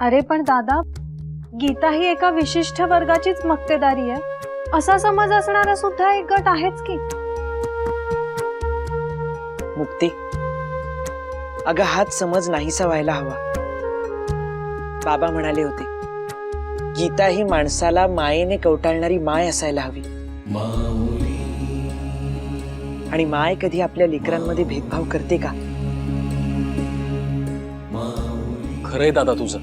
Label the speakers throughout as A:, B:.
A: अरे पण दादा, गीता ही एका विशिष्ट वर्गाचीच मक्तेदारी आहे, असा समज असणारा सुद्धा एक गट आहेच की.
B: मुक्ती, अगं हाच समज नाहीसा व्हायला हवा. बाबा म्हणाले होते, गीता ही माणसाला मायेने कवटाळणारी माय असायला हवी. आणि माय कधी आपल्या लेकरांमध्ये भेदभाव करते का?
C: खरंय दादा तुझं,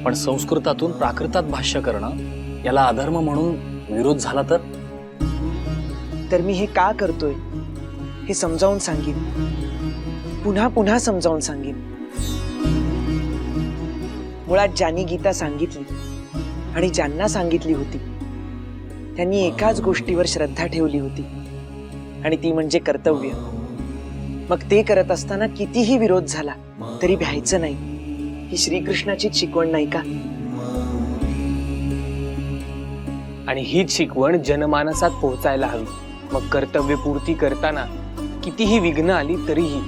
C: पण संस्कृतातून प्राकृतात भाष्य करणं याला अधर्म म्हणून विरोध झाला तर
B: मी हे का करतोय हे समजावून सांगेन, पुन्हा पुन्हा समजावून सांगेन. मुळात ज्यांनी गीता सांगितली आणि ज्यांना सांगितली होती त्यांनी एकाच गोष्टीवर श्रद्धा ठेवली होती, आणि ती म्हणजे कर्तव्य. मग ते करत असताना कितीही विरोध झाला तरी भ्यायचं नाही, ही श्रीकृष्णाचीच शिकवण नाही का?
D: आणि हीच शिकवण जनमानसात पोहोचायला हवी. मग कर्तव्यपूर्ती करताना कितीही विघ्न आली तरीही.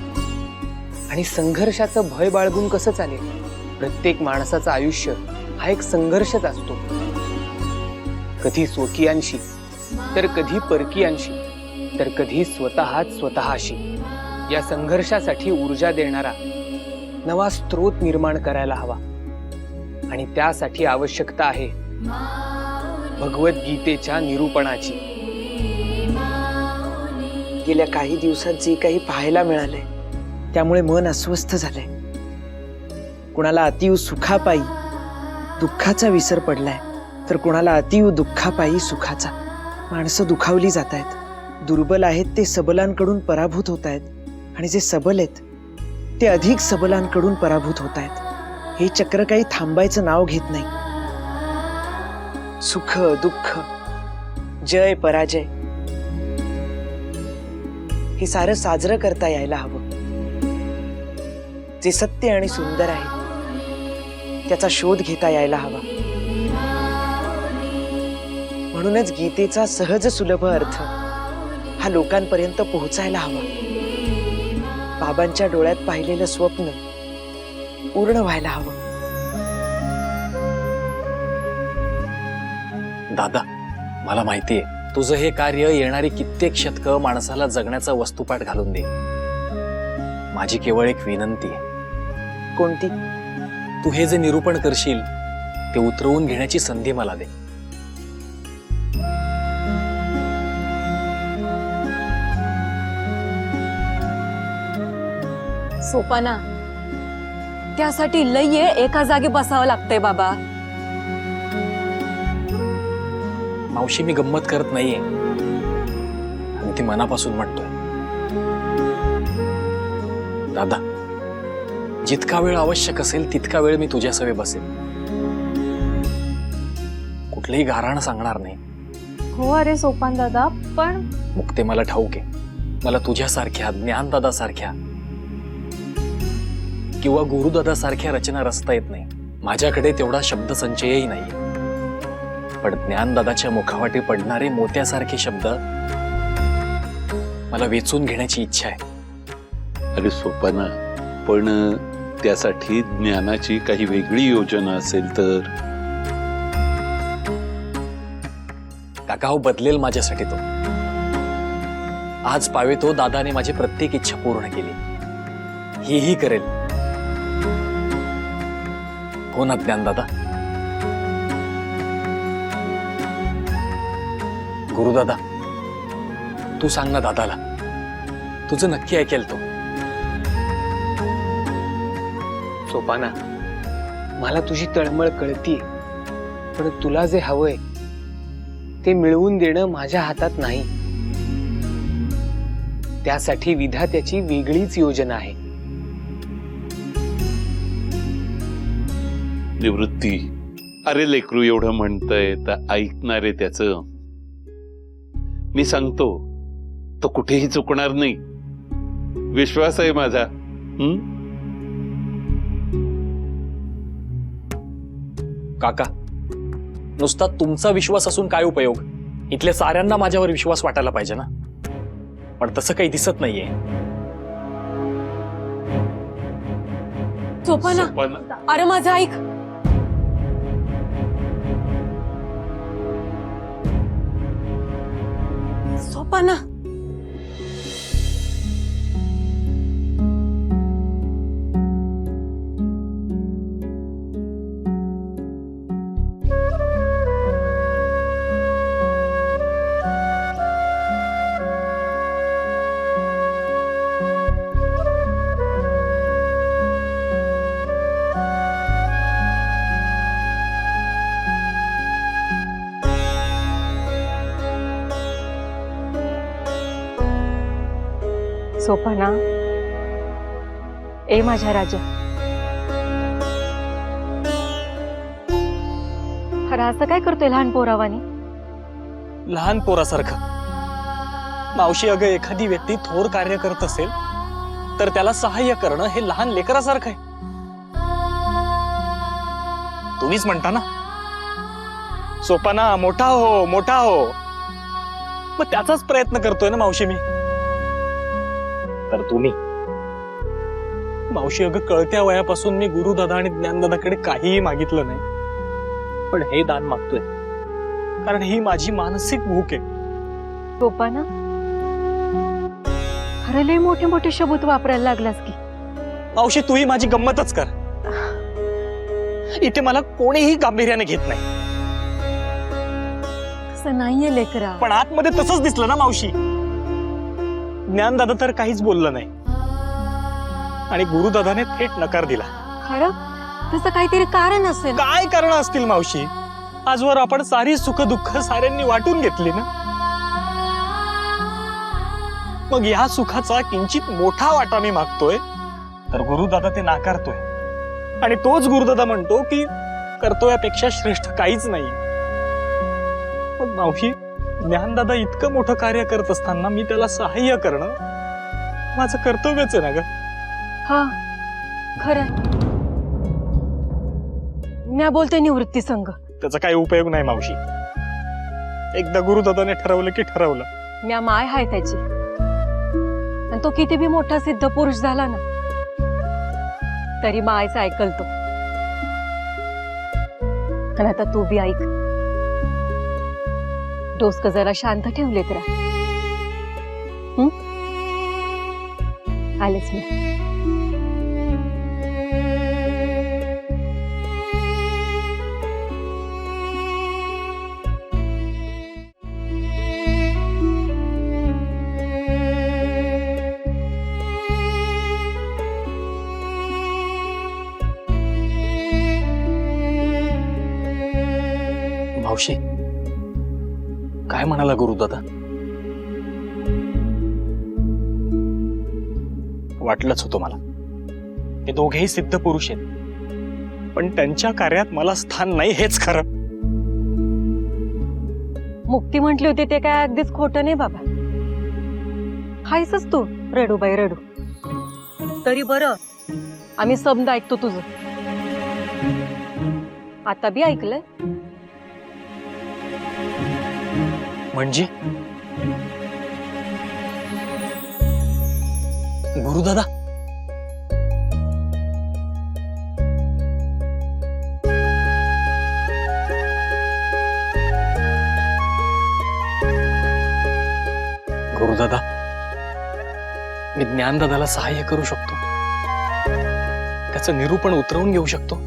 D: आणि संघर्षाचं भय बाळगून कसं चालेल? प्रत्येक माणसाचं आयुष्य हा एक संघर्षच असतो, कधी स्वकीयांशी, तर कधी परकीयांशी, तर कधी स्वतःशी. या संघर्षासाठी ऊर्जा देणारा नवा स्रोत निर्माण करायला हवा, आणि त्यासाठी आवश्यकता आहे भगवद्गीतेच्या निरूपणाची.
B: गेल्या काही दिवसात जे काही पाहायला मिळालंय त्यामुळे मन अस्वस्थ झालंय. कुणाला अतीव सुखापायी दुःखाचा विसर पडलाय, तर कुणाला अतीव दुःखापायी सुखाचा. माणसं दुखावली जात आहेत, दुर्बल आहेत ते सबलांकडून पराभूत होत आहेत, आणि जे सबल आहेत ते अधिक सबलांकडून पराभूत होत आहेत. हे चक्र काही थांबायचं नाव घेत नाही. सुख दुःख, जय पराजय, हे सारं साजरं करता यायला हवं. जे सत्य आणि सुंदर आहे त्याचा शोध घेता यायला हवा. म्हणूनच गीतेचा सहज सुलभ अर्थ हा लोकांपर्यंत पोहोचायला हवा. बाबांच्या डोळ्यात पाहिलेलं स्वप्न पूर्ण व्हायला हवं.
C: दादा, मला माहितीये तुझं हे कार्य येणारी कित्येक शतकं माणसाला जगण्याचा वस्तुपाठ घालून दे. माझी केवळ एक विनंती आहे.
B: कोणती?
C: तू हे जे निरूपण करशील ते उतरवून घेण्याची संधी मला दे.
E: सोपाना, त्यासाठी लय वेळ एका जागी बसावं लागतंय बाबा.
C: मावशी, मी गंमत करत नाहीये, आणि ती मनापासून म्हणतोय. दादा, जितका वेळ आवश्यक असेल तितका वेळ मी तुझ्या सवे बसेल. कुठलंही गाऱ्हाण सांगणार नाही.
A: हो अरे सोपान दादा, पण
C: मुक्ते, मला ठाऊक आहे, मला तुझ्यासारख्या ज्ञानदादा सारख्या किंवा गुरुदादा सारख्या रचना रचता येत नाही. माझ्याकडे तेवढा शब्दसंचयही नाही. पण ज्ञानदादाच्या मुखावाटे पडणारे मोत्यासारखे शब्द मला वेचून घेण्याची इच्छा आहे.
F: अरे सोपाना, पण त्यासाठी ज्ञानाची काही वेगळी योजना असेल तर?
C: काका, हो बदलेल माझ्यासाठी तो. आज पावे तो दादाने माझी प्रत्येक इच्छा पूर्ण केली, हेही करेल. हो ना ज्ञानदादा? गुरुदादा, तू सांग ना दादाला, तुझं नक्की ऐकेल तो.
D: सोपाना, मला तुझी तळमळ कळतीये, पण तुला जे हवंय ते मिळवून देणं माझ्या हातात नाही. त्यासाठी विधात्याची वेगळीच योजना आहे.
F: निवृत्ती, अरे लेकरू एवढं म्हणतंय तर ऐकणारे त्याचं. मी सांगतो तो कुठेही चुकणार नाही, विश्वास आहे माझा.
C: काका, नुसता तुमचा विश्वास असून काय उपयोग? इथल्या साऱ्यांना माझ्यावर विश्वास वाटायला पाहिजे ना. पण तसं काही दिसत नाहीये.
E: सोपाना
F: सोपाना.
E: अरे माझं ऐक. सोपाना सोपाना ए माझ्या राजा, अरे असं काय करतोय लहान पोरावानी?
C: लहान पोरासारखं. मावशी, अगं एखादी व्यक्ती थोर कार्य करत असेल तर त्याला सहाय्य करणं हे लहान लेकरासारखं आहे. तुम्हीच म्हणता ना, सोपाना मोठा हो मोठा हो. मग त्याचाच प्रयत्न करतोय ना मावशी मी. तर तुम्ही मावशी, अगं कळत्या वयापासून मी गुरुदादा आणि ज्ञानदादाकडे काहीही मागितलं नाही, पण हे दान मागतोय कारण ही माझी मानसिक भूक आहे.
E: सोपाना अरे लय मोठे मोठे शब्द वापरायला लागलास की.
C: मावशी, तूही माझी गंमतच कर. इथे मला कोणीही गांभीर्याने घेत नाही,
E: तसं नाहीये लेकरा.
C: पण आतमध्ये तसंच दिसलं ना मावशी. ज्ञानदादा तर काहीच बोललं नाही आणि गुरुदादाने थेट नकार दिला.
E: खरं तसं काहीतरी कारण असेल.
C: काय कारण असतील मावशी? आजवर आपण सारी सुख दुःख साऱ्यांनी वाटून घेतली ना. मग या सुखाचा किंचित मोठा वाटा मी मागतोय तर गुरुदादा ते नाकारतोय आणि तोच गुरुदादा म्हणतो की कर्तव्यापेक्षा श्रेष्ठ काहीच नाही. मग मावशी, ज्ञानदादा इतकं मोठं कार्य करत असताना मी त्याला सहाय्य करणं माझं कर्तव्यच आहे ना ग.
E: हा खरं मी बोलते निवृत्ती संघ.
C: त्याचा काही उपयोग नाही मावशी. एकदा गुरुदादाने ठरवलं की ठरवलं.
E: म्या माय हाय त्याची, आणि तो किती बी मोठा सिद्ध पुरुष झाला ना तरी मायचं ऐकल तो. आणि आता तू बी ऐक. डोसक जरा शांत ठेवलेत रा. आलेच मी.
C: मावशी, काय म्हणाला गुरुदादा? वाटलंच होतं मला. हे दोघेही सिद्ध पुरुष आहेत, पण त्यांच्या कार्यात मला स्थान नाही हेच खरं.
E: मुक्ती म्हटली होती ते काय अगदीच खोटं नाही बाबा. हायसच तू रडू बाई रडू. तरी बरं आम्ही समजा ऐकतो तुझं. आता बी ऐकलंय.
C: म्हणजे गुरुदादा गुरुदादा मी ज्ञानदादाला सहाय्य करू शकतो. त्याचं निरूपण उतरवून घेऊ शकतो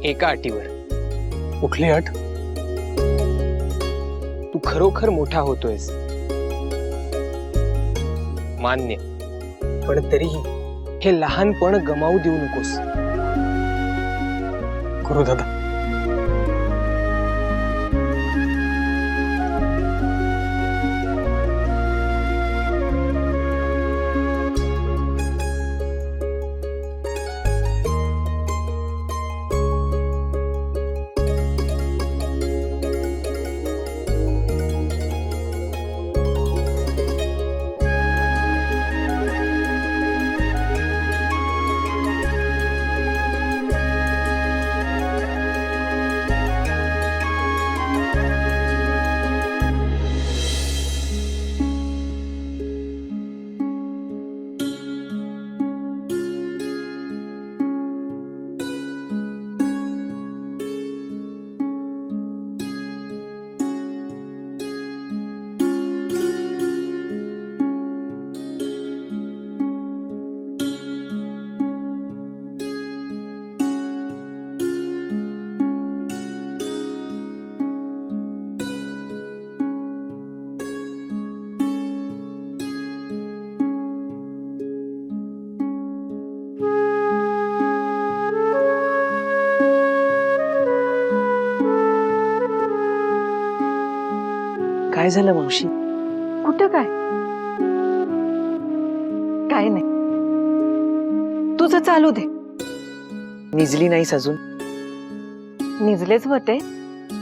D: एका अटीवर.
C: कुठली अट?
D: तू खरोखर मोठा होतोयस मान्य, पण तरीही हे लहानपण गमावू देऊ नकोस.
C: गुरुदादा
B: झालं मावशी?
E: कुठं काय नाही, तुझं चालू दे.
B: निजली नाहीस अजून?
E: निजलेच होते,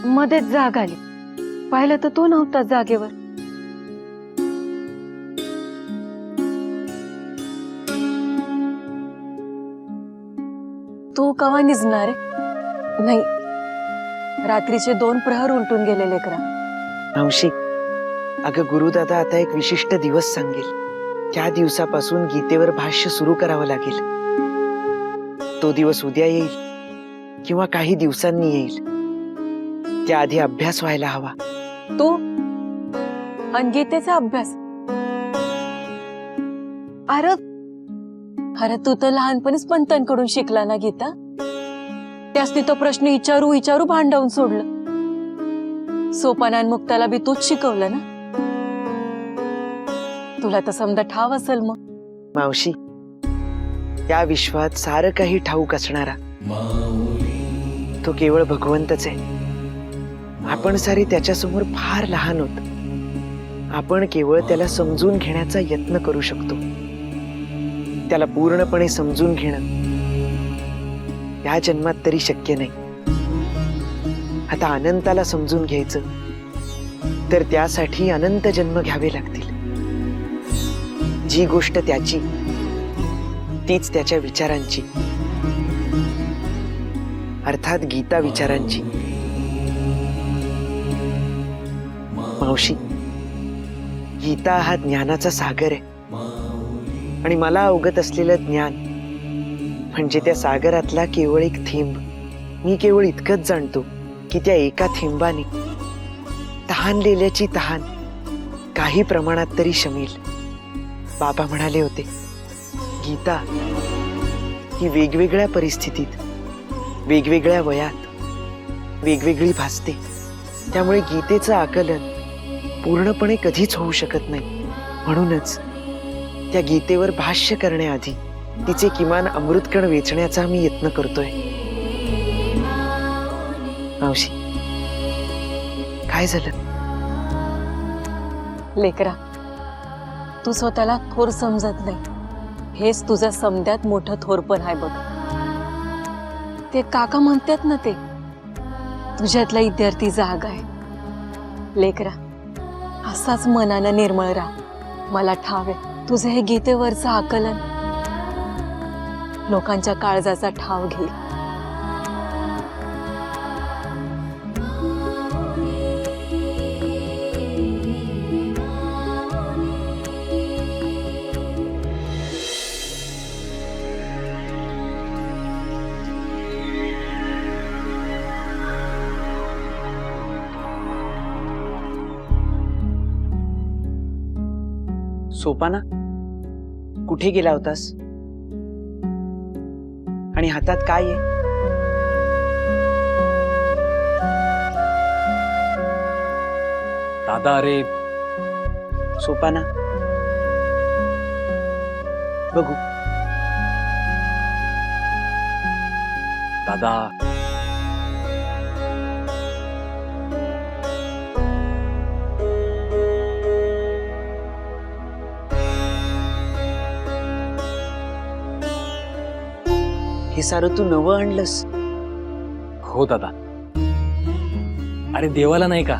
E: मध्येच जाग आली. पाहिलं तर तू नव्हता जागेवर. तू कवा निजणार आहे? नाही, रात्रीचे 2 प्रहर उलटून गेले लेकरा.
B: मावशी, अगं गुरुदादा आता एक विशिष्ट दिवस सांगेल. त्या दिवसापासून गीतेवर भाष्य सुरू करावं लागेल. तो दिवस उद्या येईल किंवा काही दिवसांनी येईल. त्याआधी अभ्यास व्हायला हवा.
E: तू आणि गीतेचा अभ्यास? अरे तू तर लहानपणीच पंतांकडून शिकला ना गीता. त्यासनी तो प्रश्न विचारू भांडवून सोडलं. सोपानान मुक्ताला बी तूच शिकवलं ना. तुला तर समजा ठाव असेल. मग
B: मावशी, या विश्वात सारं काही ठाऊक असणारा तो केवळ भगवंतच आहे. आपण सारे त्याच्यासमोर फार लहान होत. आपण केवळ त्याला समजून घेण्याचा यत्न करू शकतो. त्याला पूर्णपणे समजून घेणं या जन्मात तरी शक्य नाही. आता अनंताला समजून घ्यायचं तर त्यासाठी अनंत जन्म घ्यावे लागतील. जी गोष्ट त्याची तीच त्याच्या विचारांची, अर्थात गीता विचारांची. मावशी, गीता हा ज्ञानाचा सागर आहे. आणि मला अवगत असलेलं ज्ञान म्हणजे त्या सागरातला केवळ एक थेंब. मी केवळ इतकंच जाणतो की त्या एका थेंबाने तहानलेल्याची तहान काही प्रमाणात तरी शमेल. बाबा म्हणाले होते, गीता ही वेगवेगळ्या परिस्थितीत, वेगवेगळ्या वयात वेगवेगळी भासते. त्यामुळे गीतेचं आकलन पूर्णपणे कधीच होऊ शकत नाही. म्हणूनच त्या गीतेवर भाष्य करण्याआधी तिचे किमान अमृतकण वेचण्याचा मी यत्न करतोय. मावशी, काय झालं?
E: लेकरा, तू स्वतःला थोर समजत नाही. हेच तुझं समद्यात मोठं थोरपण आहे बघ. ते काका म्हणतात ना, ते तुझ्यातला विद्यार्थी जाग आहे. लेकरा, असाच मनानं निर्मळ राहा. मला ठाव आहे तुझं हे गीतेवरचं आकलन लोकांच्या काळजाचा ठाव घेईल.
B: सोपाना, कुठे गेला होतास? आणि हातात काय आहे?
C: दादा, अरे
B: सोपाना, बघू.
C: दादा,
B: हे सारं तू नवं आणलंस?
C: हो दादा. अरे देवाला नाही का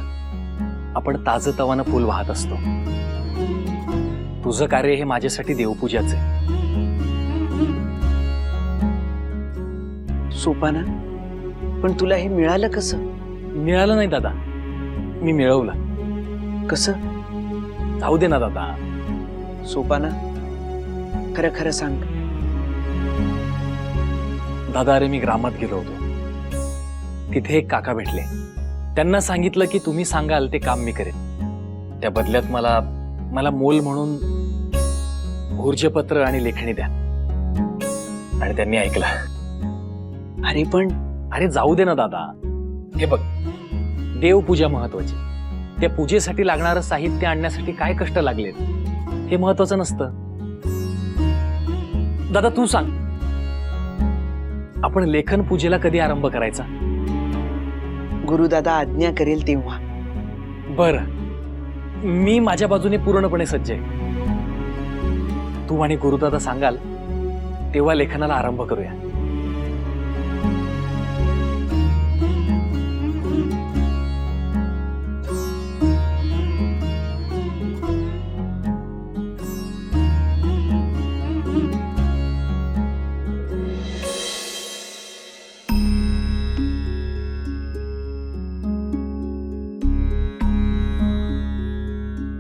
C: आपण ताजं तवानं फुल वाहत असतो. तुझं कार्य हे माझ्यासाठी देवपूजाच आहे.
B: सोपाना, पण तुला हे मिळालं कसं?
C: मिळालं नाही दादा, मी मिळवलं.
B: कसं?
C: जाऊ दे ना दादा.
B: सोपाना, खरं खरं सांग.
C: दादा, अरे मी ग्रामात गेलो होतो. तिथे एक काका भेटले. त्यांना सांगितलं की तुम्ही सांगाल ते काम मी करेन. त्या बदल्यात मला मोल म्हणून ऊर्जपत्र आणि लेखणी द्या. आणि त्यांनी ऐकलं. अरे जाऊ दे ना दादा. हे बघ, देवपूजा महत्वाची. त्या पूजेसाठी लागणारं साहित्य आणण्यासाठी काय कष्ट लागलेत हे महत्वाचं नसतं. दादा तू सांग, आपण लेखन पूजेला कधी आरंभ करायचा?
B: गुरुदादा आज्ञा करेल तेव्हा.
C: बर, मी माझ्या बाजूने पूर्णपणे सज्ज आहे. तू आणि गुरुदादा सांगाल तेव्हा लेखनाला आरंभ करूया.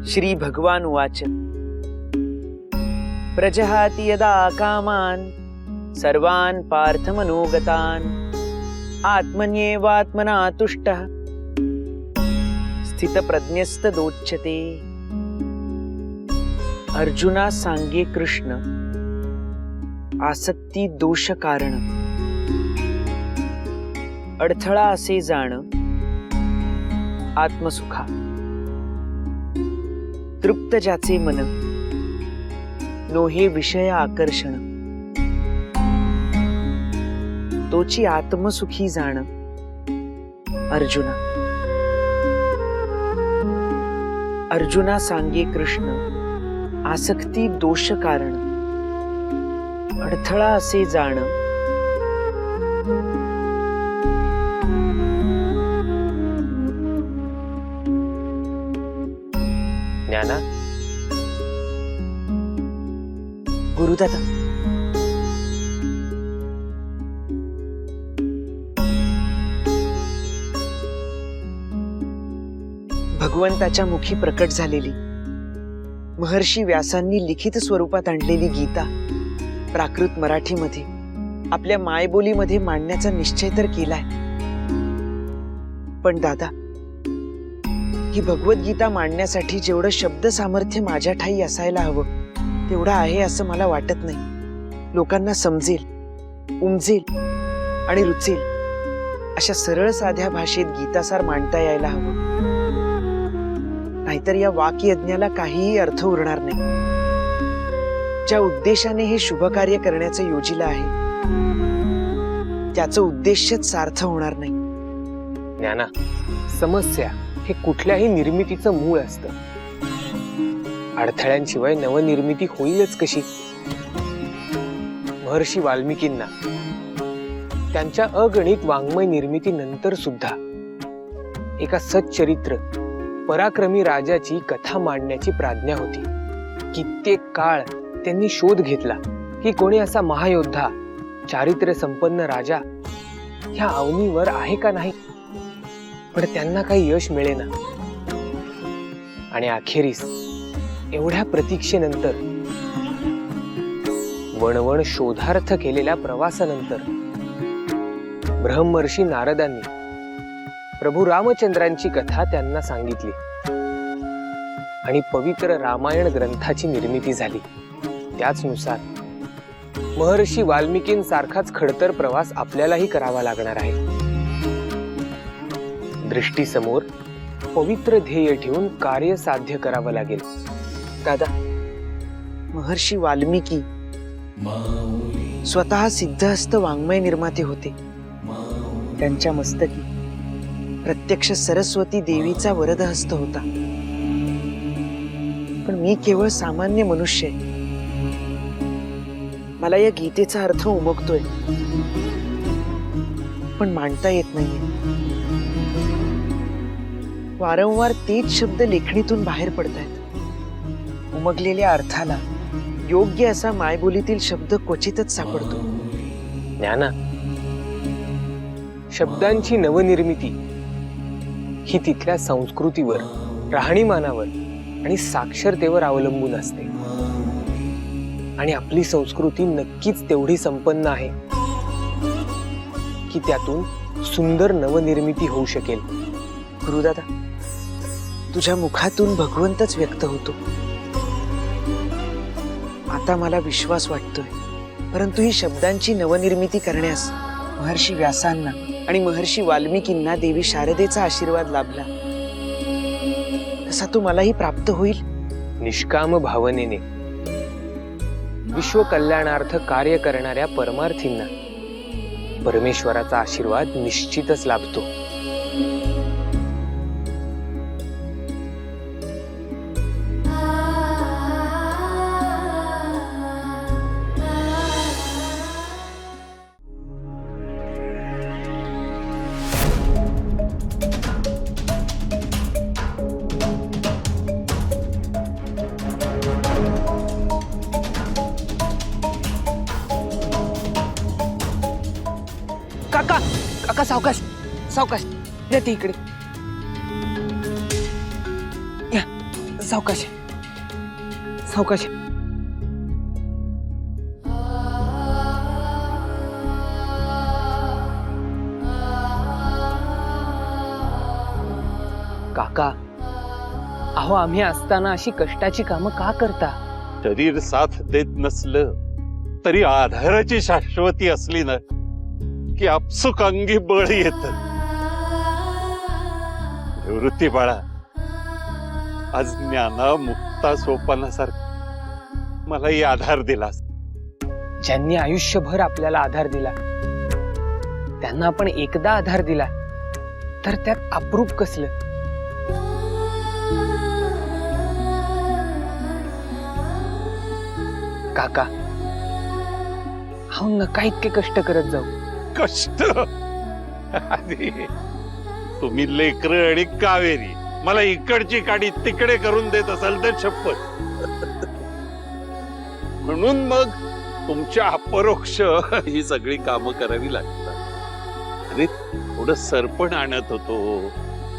B: श्री भगवान उवाच प्रजहाति यदा कामान् सर्वान् पार्थमनोगतान् आत्मन्येवात्मना तुष्टः स्थितप्रज्ञस्तदोच्यते. अर्जुना सांगे कृष्ण आसक्ती दोष कारण अडथळा असे जाण आत्मसुखा. तृप्त ज्याचे मन नोहे विषय आकर्षण तोची आत्मसुखी जाण अर्जुना. अर्जुना सांगे कृष्ण आसक्ती दोष कारण अडथळा असे जाण
D: ज्ञाना,
B: गुरुदादा. भगवंताच्या मुखी प्रकट झालेली महर्षी व्यासांनी लिखित स्वरूपात आणलेली गीता प्राकृत मराठीमध्ये आपल्या मायबोलीमध्ये मांडण्याचा निश्चय तर केलाय. पण दादा, ही भगवद्गीता मांडण्यासाठी जेवढं शब्द सामर्थ्य माझ्या ठाई असायला हवं तेवढं आहे असं मला वाटत नाही. लोकांना समजेल, उमजेल आणि रुचेल अशा सरळ साध्या भाषेत गीतासार मांडता यायला हवं. नाहीतर या वाक्यज्ञाला काहीही अर्थ उरणार नाही. ज्या उद्देशाने हे शुभ कार्य करण्याचं योजिलं आहे त्याचं उद्देशच सार्थ होणार नाही.
D: ज्ञाना, समस्या हे कुठल्याही निर्मितीचं मूळ असतं. अडथळ्यांशिवाय नवनिर्मिती होईलच कशी? महर्षी वाल्मिकींना त्यांच्या अगणित वाङ्मय निर्मितीनंतर सुद्धा एका सच्चरित्र पराक्रमी राजाची कथा मांडण्याची प्राज्ञा होती. कित्येक काळ त्यांनी शोध घेतला की कोणी असा महायोद्धा, चारित्र्य संपन्न राजा ह्या अवनीवर आहे का नाही, पण त्यांना काही यश मिळेना. आणि अखेरीस एवढ्या प्रतीक्षेनंतर, वणवण शोधार्थ केलेल्या प्रवासानंतर ब्रह्मर्षी नारदांनी प्रभू रामचंद्रांची कथा त्यांना सांगितली आणि पवित्र रामायण ग्रंथाची निर्मिती झाली. त्याचनुसार महर्षी वाल्मिकींसारखाच खडतर प्रवास आपल्यालाही करावा लागणार आहे. दृष्टीसमोर पवित्र ध्येय ठेवून कार्य साध्य करावं लागेल.
B: दादा, महर्षी वाल्मिकी स्वतः सिद्धहस्त वाङ्मय निर्माते होते. त्यांच्या मस्तकी प्रत्यक्ष सरस्वती देवीचा वरदहस्त होता. पण मी केवळ सामान्य मनुष्य आहे. मला या गीतेचा अर्थ उमगतोय पण मांडता येत नाहीये. वारंवार तेच शब्द लेखणीतून बाहेर पडतायत. उमगलेल्या अर्थाला योग्य असा मायबोलीतील शब्द क्वचितच सापडतो.
D: ज्ञाना, शब्दांची नवनिर्मिती ही तिथल्या संस्कृतीवर, राहणीमानावर आणि साक्षरतेवर अवलंबून असते. आणि आपली संस्कृती नक्कीच तेवढी संपन्न आहे की त्यातून सुंदर नवनिर्मिती होऊ शकेल.
B: गुरुदादा, तुझ्या मुखातून भगवंतच व्यक्त होतो. आता मला विश्वास वाटतोय. परंतु ही शब्दांची नवनिर्मिती करण्यास महर्षी व्यासांना आणि महर्षी वाल्मिकींना देवी शारदेचा आशीर्वाद लाभला तसा तो मलाही प्राप्त होईल.
D: निष्काम भावनेने विश्व कल्याणार्थ कार्य करणाऱ्या परमार्थींना परमेश्वराचा आशीर्वाद निश्चितच लाभतो. काका सावकाश सावकाश या ती इकडे या सावकाश सावकाश काका अहो आम्ही असताना अशी कष्टाची कामं का करता?
F: शरीर साथ देत नसलं तरी आधाराची शाश्वती असली ना की आपसुक अंगी बळ येत. निवृत्ती बाळा, आज ज्ञाना मुक्ता सोपानासारखं मलाही आधार दिलास.
D: ज्यांनी आयुष्यभर आपल्याला आधार दिला त्यांना आपण एकदा आधार दिला तर त्यात अप्रूप कसलं. काका अहो नका इतके कष्ट करत जाऊ.
F: कष्ट अरे, तुम्ही लेकर आणि कावेरी मला इकडची काडी तिकडे करून देत असाल तर शपथ. म्हणून मग तुमच्या अपरोक्ष ही सगळी कामं करावी लागतात. अरे थोडं सरपण आणत होतो.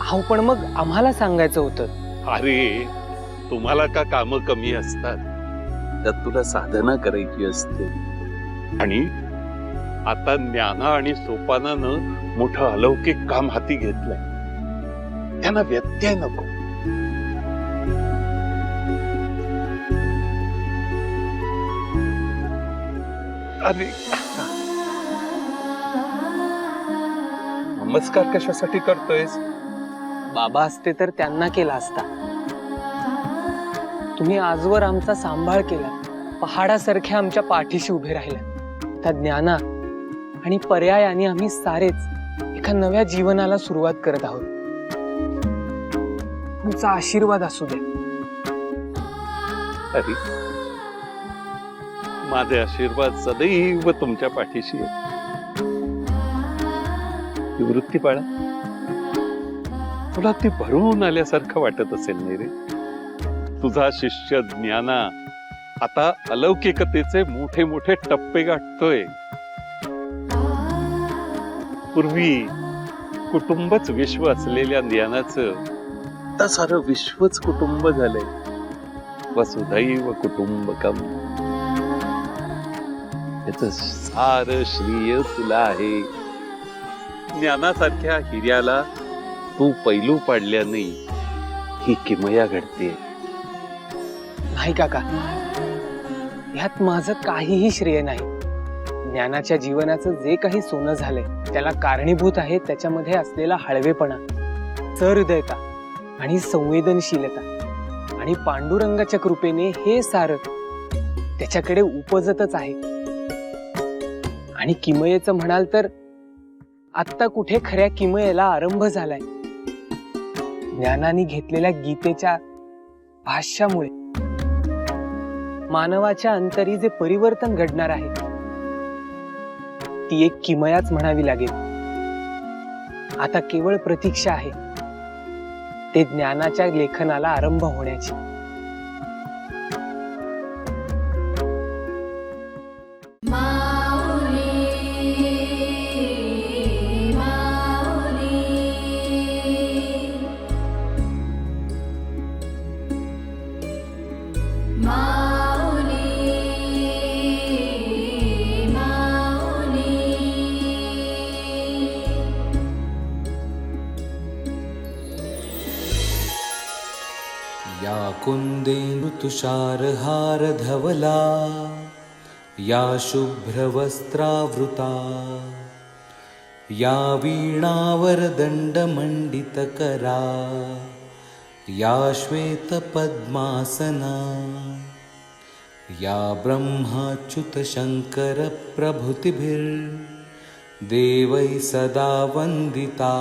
D: अहो पण मग आम्हाला सांगायचं होतं.
F: अरे तुम्हाला का कामं कमी असतात, त्यात तुला साधना करायची असते. आणि आता ज्ञाना आणि सोपानानं मोठं अलौकिक काम हाती घेतलंय, त्यांना व्यत्यय नको. अरे नमस्कार कशासाठी करतोयस?
D: बाबा असते तर त्यांना केला असता. तुम्ही आजवर आमचा सांभाळ केला, पहाडासारख्या आमच्या पाठीशी उभे राहिला. त्या ज्ञाना आणि पर्यायाने आम्ही सारेच एका नव्या जीवनाला सुरुवात करत आहोत. तुमचा आशीर्वाद असू द्या.
F: अरे माझे आशीर्वाद सदैव तुमच्या पाठीशी आहे. निवृत्ती बाळा, तुला ती भरून आल्यासारखं वाटत असेल नाही रे? तुझा शिष्य ज्ञाना आता अलौकिकतेचे मोठे मोठे टप्पे गाठतोय. पूर्वी कुटुंबच विश्व असलेल्या ज्ञानाचं आता सारं विश्वच कुटुंब झालंय. वसुधैव कुटुंबकम. याच सारं श्रेय तुला आहे. ज्ञानासारख्या हिऱ्याला तू पैलू पाडल्याने ही किमया घडते.
D: नाही काका, ह्यात माझं काहीही श्रेय नाही. ज्ञानाच्या जीवनाचं जे काही सोनं झालंय त्याला कारणीभूत आहे त्याच्यामध्ये असलेला हळवेपणा, सहृदयता आणि संवेदनशीलता. आणि पांडुरंगाच्या कृपेने हे सारं त्याच्याकडे उपजतच आहे. आणि किमयेचं म्हणाल तर आत्ता कुठे खऱ्या किमयेला आरंभ झालाय. ज्ञानाने घेतलेल्या गीतेच्या भाष्यामुळे मानवाच्या अंतरी जे परिवर्तन घडणार आहे ती एक किमयाच म्हणावी लागेल. आता केवळ प्रतीक्षा आहे ते ज्ञानाच्या लेखनाला आरंभ होण्याची.
G: या कुन्देन्दु तुषारहार धवला या शुभ्रवस्त्रावृता या वीणावरदण्डमण्डितकरा या श्वेतपद्मासना या ब्रह्माच्युतशङ्करप्रभृतिभिर्देवैः सदा वन्दिता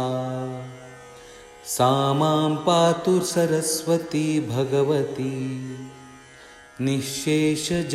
G: सा मां पातु सरस्वती भगवती निःशेषजाड्यापहा.